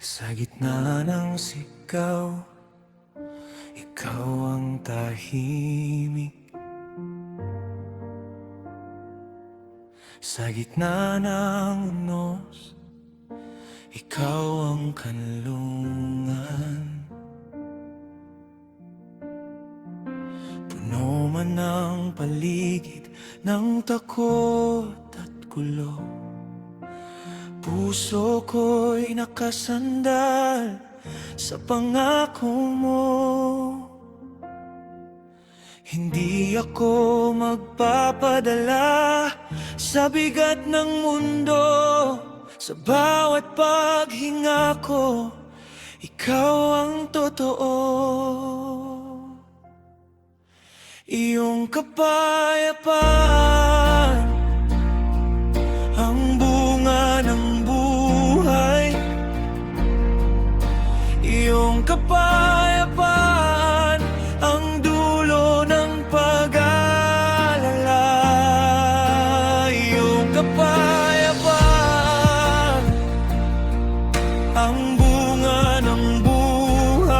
Sa gitna ng sigaw, ikaw ang tahimik. Sa gitna ng unos, ikaw ang kanlungan. Puno man ang paligid ng takot at gulo, puso ko'y nakasandal sa pangako mo. Hindi ako magpapadala sa bigat ng mundo. Sa bawat paghinga ko, ikaw ang totoo. Iyong kapayapaan ang bunga ng buhay. Iyong kapayapaan ang dulo ng pag-aalala. Iyong kapayapaan ang bunga ng buhay.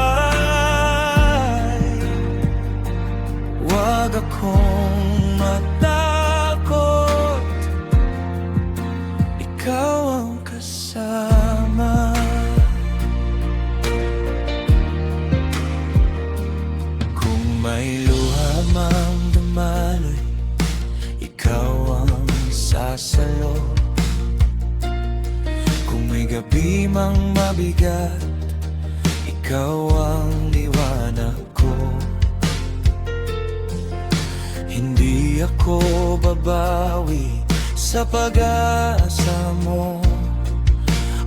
Huwag akong matakot, ikaw ang kasama. Kung may luha mang dumaloy, ikaw ang sasalo. Kung may gabi mang mabigat, ikaw ang liwanag ko. Hindi ako babawi sa pag-asa mo.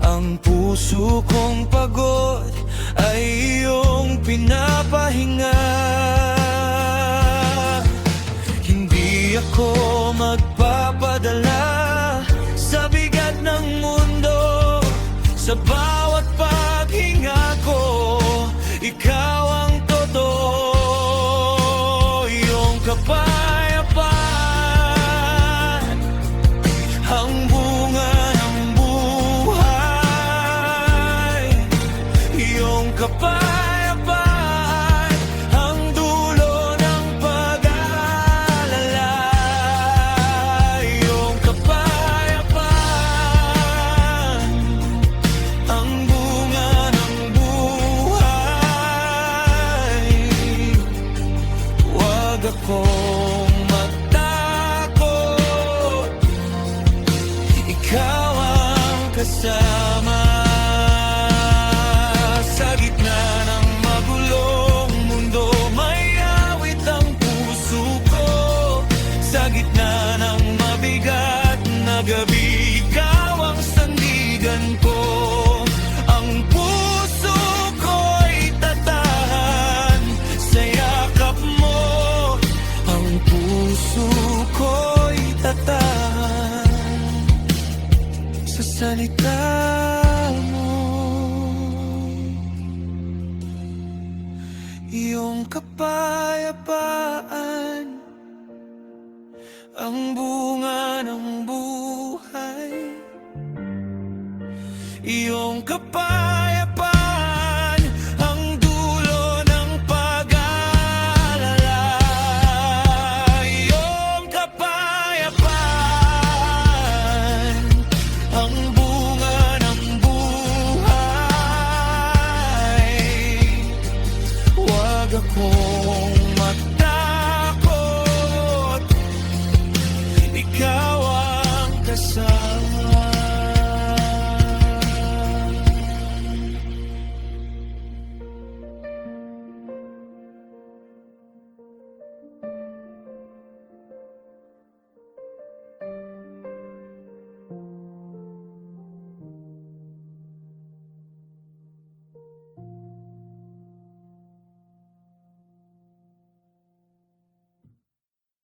Ang puso kong pagod ay iyong pinapahinga. Hindi ako magpapadala sa bigat ng mundo. Sa bawat paghinga ko, ikaw ang totoo. Iyong kapayapaan ang bunga ng buhay. Iyong kapayapaan ang dulo ng pag-aalala. Iyong kapayapaan ang bunga ng buhay. Huwag akong matakot, ikaw ang kasama. Sa gitna ng magulong mundo, may awit ang puso ko. Sa gitna ng mabigat na gabi, ikaw ang sandigan ko. Ang puso ko'y tatahan sa yakap mo. Ang puso ko'y tatahan sa salita mo. Iyong kapayapaan ang bunga ng buhay. Iyong kapayapaan